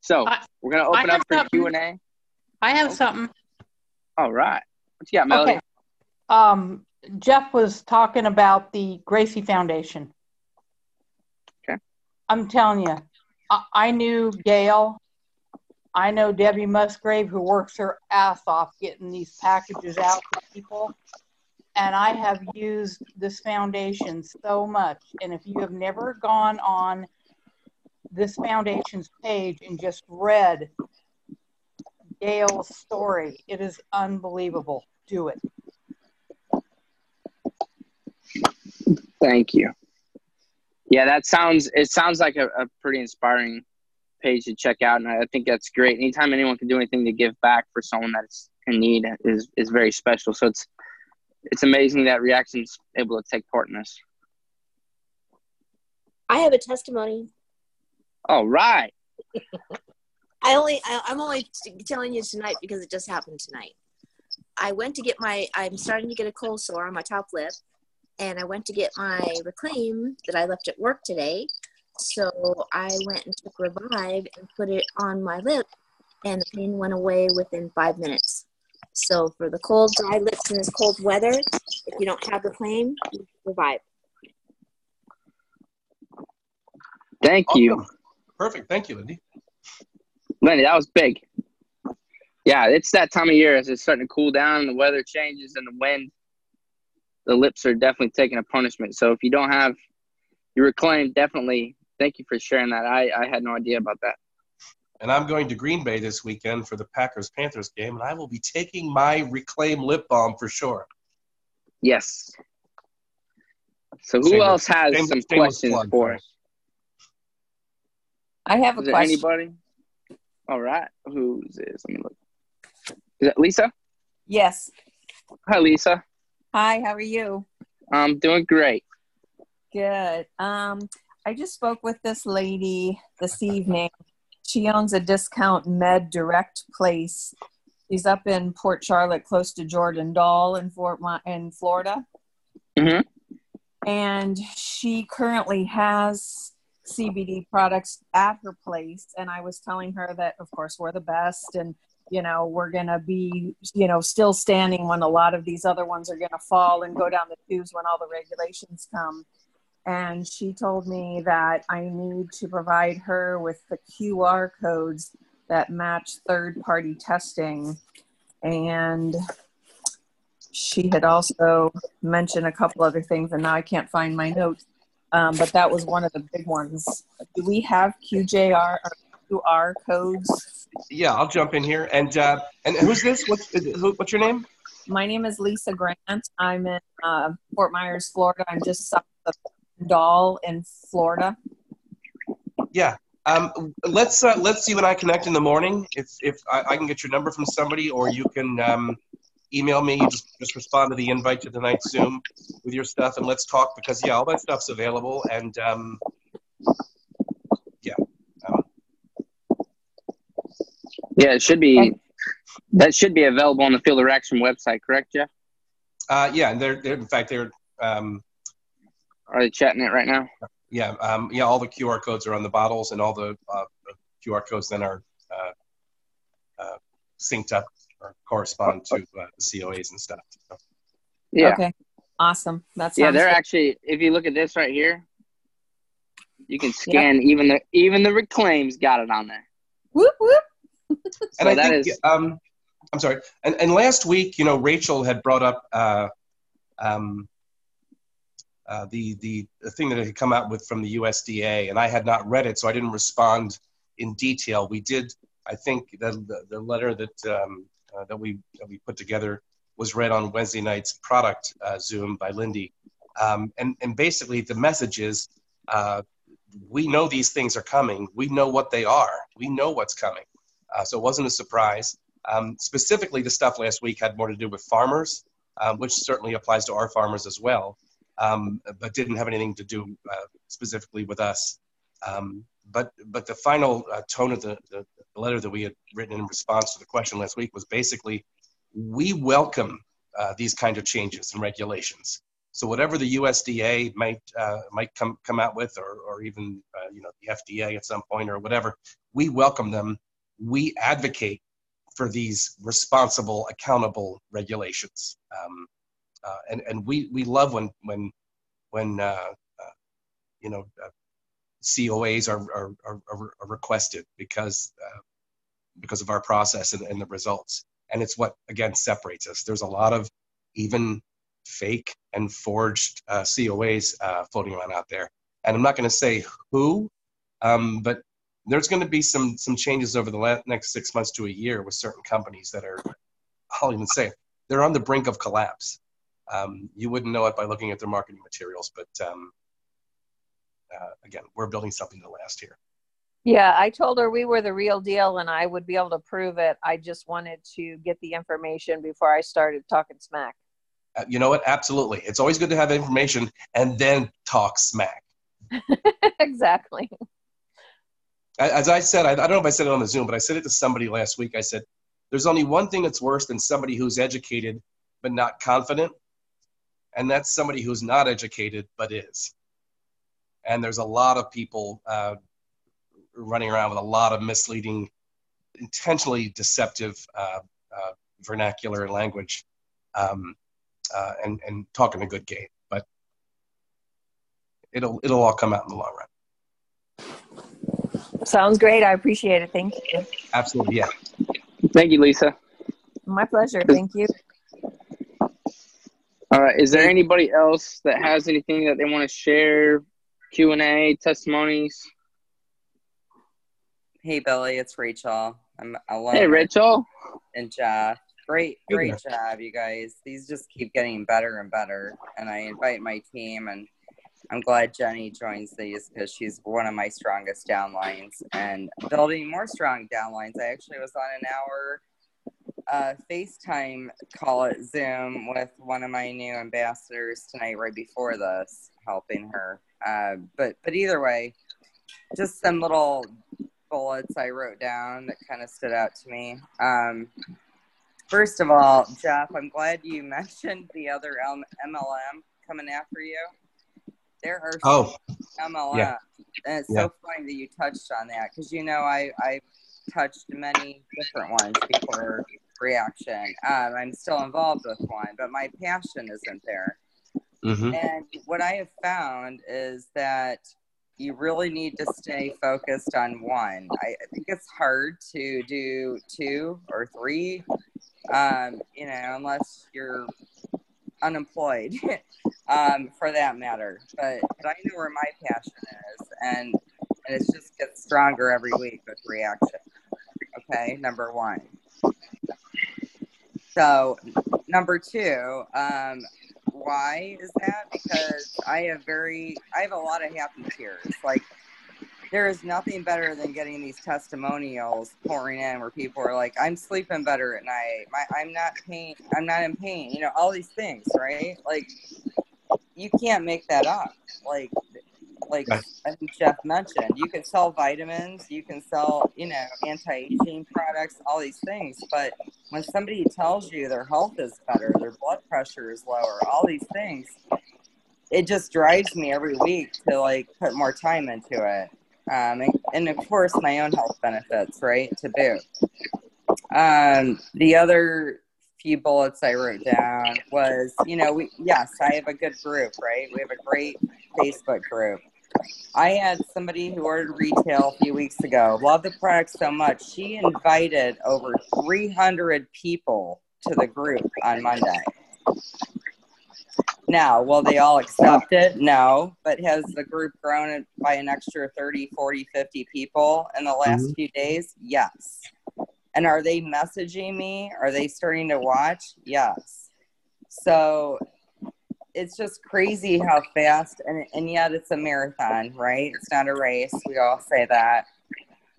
So we're going to open up for Q&A. I have something. All right. What you got, Melody? Okay. Jeff was talking about the Gracie Foundation. Okay. I'm telling you, I knew Gail. I know Debbie Musgrave, who works her ass off getting these packages out to people. and I have used this foundation so much. And if you have never gone on this foundation's page and just read Gail's story, it is unbelievable. Do it. Thank you. Yeah, it sounds like a pretty inspiring page to check out, and I think that's great. Anytime anyone can do anything to give back for someone that's in need is very special. So it's amazing that Reaction's able to take part in this. I have a testimony. All right. I'm only telling you tonight because it just happened tonight. I'm starting to get a cold sore on my top lip, and I went to get my Reclaim that I left at work today. So I went and took Revive and put it on my lip, and the pain went away within 5 minutes. So for the cold, dry lips in this cold weather, if you don't have Reclaim, Revive. Thank you. Perfect. Thank you, Lindy. Lindy, that was big. Yeah, it's that time of year as it's starting to cool down and the weather changes and the wind. The lips are definitely taking a punishment. So if you don't have your Reclaim, definitely thank you for sharing that. I had no idea about that. And I'm going to Green Bay this weekend for the Packers-Panthers game, and I will be taking my Reclaim lip balm for sure. Yes. So who else has some questions for us? I have a question. Anybody? All right. Who's this? Let me look. Is that Lisa? Yes. Hi, Lisa. Hi, how are you? I'm doing great. Good. I just spoke with this lady this evening. She owns a discount med direct place. She's up in Port Charlotte, close to Jordan Doll in Florida. Mm-hmm. And she currently has CBD products at her place. And I was telling her that, of course, we're the best. And, we're going to be, still standing when a lot of these other ones are going to fall and go down the tubes when all the regulations come. And she told me that I need to provide her with the QR codes that match third-party testing. And she had also mentioned a couple other things, and now I can't find my notes. But that was one of the big ones. Do we have QJR or QR codes? Yeah, I'll jump in here. And who's this? What's your name? My name is Lisa Grant. I'm in Fort Myers, Florida. I'm just south of Doll in Florida. Yeah. Let's see when I connect in the morning. If I can get your number from somebody, or you can email me. You just respond to the invite to tonight's Zoom with your stuff, and let's talk, because all that stuff's available. And it should be. That should be available on the Field of Reaction website, correct, Jeff? Yeah, and they're in fact they're. Are they chatting it right now? Yeah, all the QR codes are on the bottles, and all the QR codes then are synced up or correspond to the COAs and stuff. So. Yeah. Okay. Awesome. That's they're good. Actually, if you look at this right here, you can scan. Yep. Even the Reclaim's got it on there. Whoop whoop. And so I think I'm sorry. And last week, Rachel had brought up the thing that had come out from the USDA, and I had not read it, so I didn't respond in detail. We did. I think the letter that we put together was read on Wednesday night's product Zoom by Lindy, and basically the message is, we know these things are coming. We know what they are. We know what's coming. So it wasn't a surprise. Specifically, the stuff last week had more to do with farmers, which certainly applies to our farmers as well, but didn't have anything to do specifically with us. But the final tone of the letter that we had written in response to the question last week was basically, we welcome these kind of changes and regulations. So whatever the USDA might come out with, or even the FDA at some point or whatever, we welcome them. We advocate for these responsible, accountable regulations, and we love when COAs are requested because of our process and the results. And it's what, again, separates us. There's a lot of even fake and forged COAs floating around out there. And I'm not going to say who, but there's going to be some changes over the next 6 months to a year with certain companies that are, I'll even say, they're on the brink of collapse. You wouldn't know it by looking at their marketing materials, but again, we're building something to last here. Yeah, I told her we were the real deal and I would be able to prove it. I just wanted to get the information before I started talking smack. You know what? Absolutely. It's always good to have information and then talk smack. Exactly. As I said, I don't know if I said it on the Zoom, but I said it to somebody last week. I said, there's only one thing that's worse than somebody who's educated but not confident, and that's somebody who's not educated but is. And there's a lot of people running around with a lot of misleading, intentionally deceptive vernacular and language, and talking a good game. But it'll all come out in the long run. Sounds great. I appreciate it. Thank you. Absolutely, yeah. Thank you, Lisa. My pleasure. Thank you. All right. Is there anybody else that has anything that they want to share? Q&A, testimonies? Hey, Billy, it's Rachel. I'm alone. Hey, Rachel. And Jeff. Great job, you guys. These just keep getting better and better. And I invite my team, and I'm glad Jenny joins these because she's one of my strongest downlines and building more strong downlines. I actually was on an hour FaceTime call at Zoom with one of my new ambassadors tonight, right before this, helping her. But either way, just some little bullets I wrote down that kind of stood out to me. First of all, Jeff, I'm glad you mentioned the other MLM coming after you. There are MLM, yeah. And it's so funny that you touched on that because, you know, I touched many different ones before Reaction. I'm still involved with one, but my passion isn't there. Mm-hmm. And what I have found is that you really need to stay focused on one. I think it's hard to do 2 or 3, you know, unless you're unemployed, for that matter. But I know where my passion is, and it just gets stronger every week with Reaction. Okay, number 1. So, number 2, why is that? Because I have a lot of happy tears. Like, there is nothing better than getting these testimonials pouring in where people are like, I'm sleeping better at night. I'm not in pain. You know, all these things, right? Like, you can't make that up. Like I think Jeff mentioned, you can sell vitamins, you can sell, you know, anti-aging products, all these things. But when somebody tells you their health is better, their blood pressure is lower, all these things, it just drives me every week to like put more time into it. And of course my own health benefits, right, to boot. The other few bullets I wrote down was, you know, I have a good group, right? We have a great Facebook group. I had somebody who ordered retail a few weeks ago, loved the product so much, she invited over 300 people to the group on Monday. Now, will they all accept it? No. But has the group grown by an extra 30, 40, 50 people in the last few days? Yes. And are they messaging me? Are they starting to watch? Yes. So it's just crazy how fast, and yet it's a marathon, right? It's not a race. We all say that.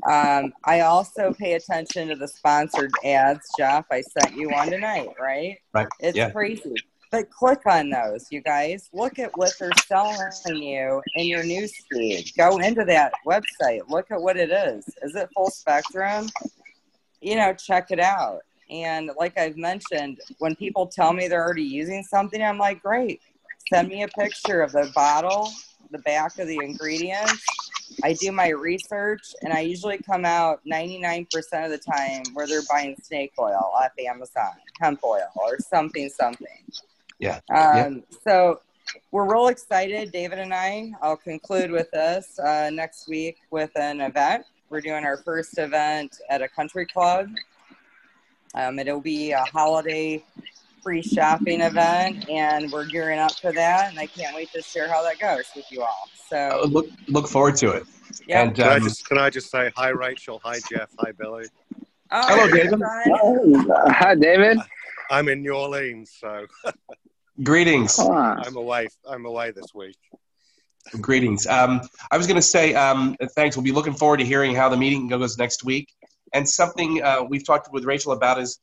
I also pay attention to the sponsored ads. Jeff, I sent you one tonight, right? Right. It's crazy. But click on those, you guys. Look at what they're selling you in your newsfeed. Go into that website. Look at what it is. Is it full spectrum? You know, check it out. And like I've mentioned, when people tell me they're already using something, I'm like, great. Send me a picture of the bottle, the back of the ingredients. I do my research, and I usually come out 99% of the time where they're buying snake oil off Amazon, hemp oil, or something. Yeah. So we're real excited, David and I'll conclude with this next week with an event. We're doing our first event at a country club. It'll be a holiday free shopping event, and we're gearing up for that. And I can't wait to share how that goes with you all. So look forward to it. yeah. And Can I just say hi, Rachel? Hi, Jeff. Hi, Billy. Oh, hello, David. Hi, David. I'm in New Orleans, so Greetings. I'm away this week. Greetings. I was going to say thanks. We'll be looking forward to hearing how the meeting goes next week. And something we've talked with Rachel about is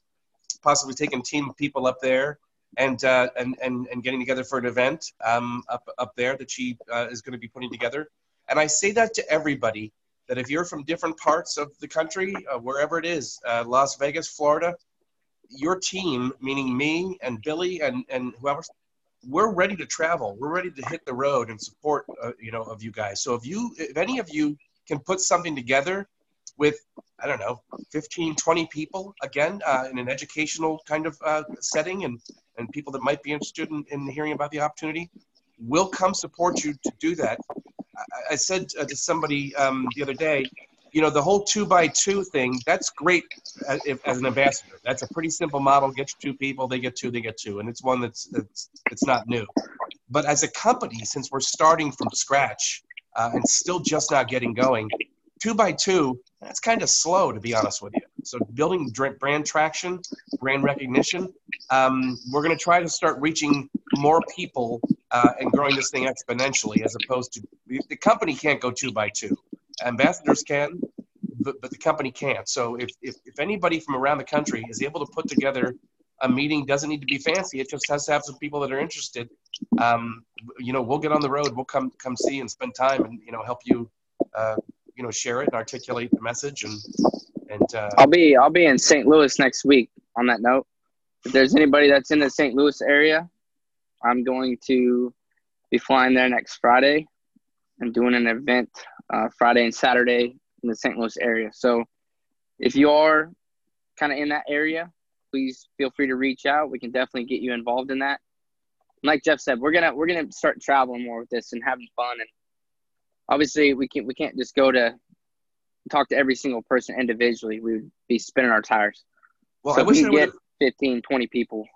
possibly taking a team of people up there and getting together for an event up there that she is going to be putting together. And I say that to everybody, that if you're from different parts of the country, wherever it is, Las Vegas, Florida, your team, meaning me and Billy and whoever, we're ready to travel. We're ready to hit the road and support, of you guys. So if any of you can put something together with, I don't know, 15, 20 people, again, in an educational kind of setting and people that might be interested in hearing about the opportunity, we'll come support you to do that. I said to somebody the other day, the whole 2x2 thing, that's great as an ambassador. That's a pretty simple model. Get you 2 people, they get 2, they get 2. And it's one that's not new. But as a company, since we're starting from scratch and still just not getting going, 2x2, that's kind of slow, to be honest with you. So building brand traction, brand recognition, we're going to try to start reaching more people and growing this thing exponentially, as opposed to the company can't go 2x2. Ambassadors can, but the company can't. So if anybody from around the country is able to put together a meeting, doesn't need to be fancy. It just has to have some people that are interested. We'll get on the road. We'll come see and spend time and help you, share it and articulate the message. And I'll be in St. Louis next week. On that note, if there's anybody that's in the St. Louis area, I'm going to be flying there next Friday and doing an event Friday and Saturday in the St. Louis area. So if you are kind of in that area, please feel free to reach out. We can definitely get you involved in that. Like Jeff said, we're gonna start traveling more with this and having fun. And obviously, we can't just go to talk to every single person individually. We would be spinning our tires. Well, so I wish we can get 15, 20 people.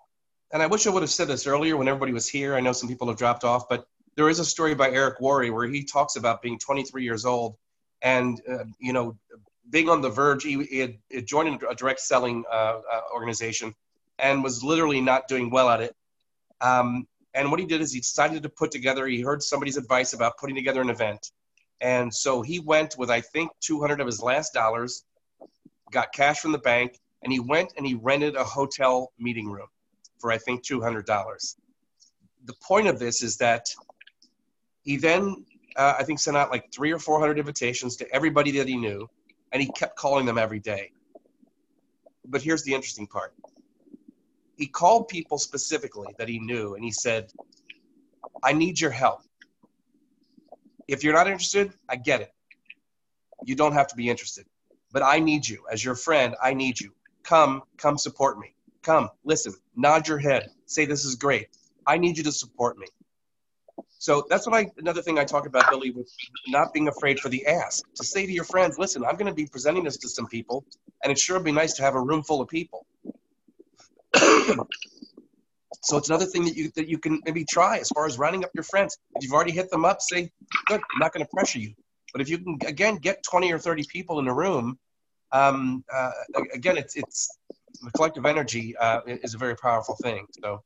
And I wish I would have said this earlier when everybody was here. I know some people have dropped off, but there is a story by Eric Worre where he talks about being 23 years old and, being on the verge. He had joined a direct selling organization and was literally not doing well at it. And what he did is he decided to put together, he heard somebody's advice about putting together an event. And so he went with, I think, 200 of his last dollars, got cash from the bank, and he went and he rented a hotel meeting room for, I think, $200. The point of this is that he then, I think, sent out like 300 or 400 invitations to everybody that he knew, and he kept calling them every day. But here's the interesting part. He called people specifically that he knew, and he said, I need your help. If you're not interested, I get it. You don't have to be interested. But I need you. As your friend, I need you. Come support me. Come, listen, nod your head. Say this is great. I need you to support me. So that's another thing I talk about, Billy, with not being afraid for the ask. To say to your friends, listen, I'm going to be presenting this to some people, and it sure would be nice to have a room full of people. So it's another thing that you can maybe try as far as rounding up your friends. If you've already hit them up, say, good, I'm not going to pressure you. But if you can, again, get 20 or 30 people in a room, again, it's the collective energy is a very powerful thing. So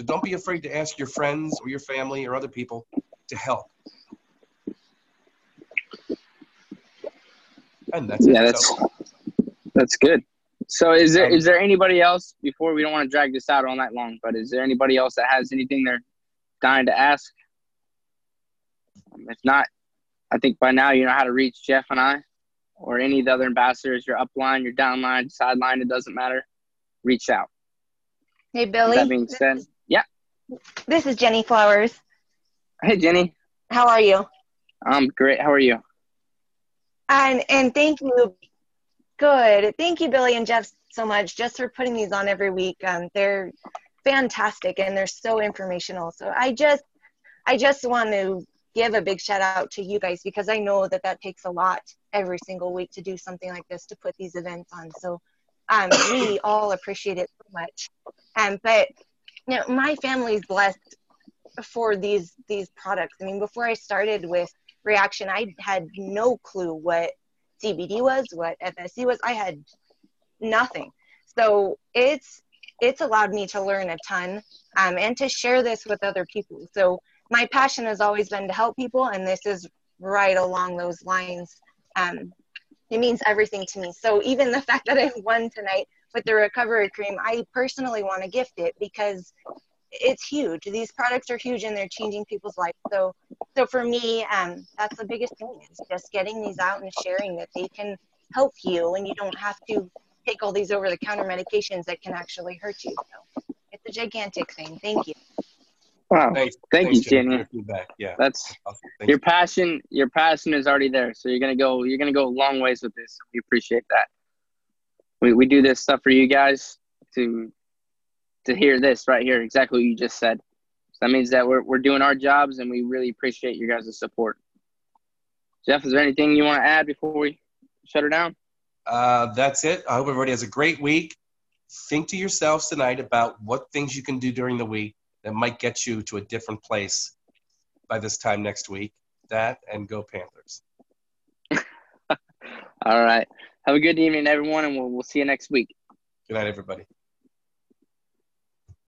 don't be afraid to ask your friends or your family or other people to help. And that's it. Yeah, that's good. So is there anybody else, before, we don't want to drag this out all night long, but is there anybody else that has anything they're dying to ask? If not, I think by now you know how to reach Jeff and I or any of the other ambassadors, your upline, your downline, sideline, it doesn't matter. Reach out. Hey, Billy. With that being said, yeah. This is Jenny Flowers. Hey, Jenny. How are you? I'm great. How are you? And thank you. Good. Thank you, Billy and Jeff, so much just for putting these on every week. They're fantastic and they're so informational. So I just want to give a big shout out to you guys, because I know that takes a lot every single week to do something like this, to put these events on. So We all appreciate it so much. But you know, my family's blessed for these products. I mean, before I started with Reaction, I had no clue what CBD was, what FSC was. I had nothing. So it's allowed me to learn a ton, and to share this with other people. So my passion has always been to help people, and this is right along those lines. It means everything to me. So even the fact that I won tonight with the recovery cream, I personally want to gift it because it's huge. These products are huge and they're changing people's lives. So for me, that's the biggest thing, is just getting these out and sharing that they can help you, and you don't have to take all these over-the-counter medications that can actually hurt you. So it's a gigantic thing. Thank you. Wow. Thank you, Jenny, for Jenny. your feedback. Yeah. That's awesome. your passion. Your passion is already there. So you're gonna go a long ways with this. We appreciate that. We do this stuff for you guys to hear this right here, exactly what you just said. So that means that we're doing our jobs, and we really appreciate your guys' support. Jeff, is there anything you want to add before we shut her down? That's it. I hope everybody has a great week. Think to yourselves tonight about what things you can do during the week that might get you to a different place by this time next week. That, and go Panthers. All right. Have a good evening, everyone, and we'll see you next week. Good night, everybody.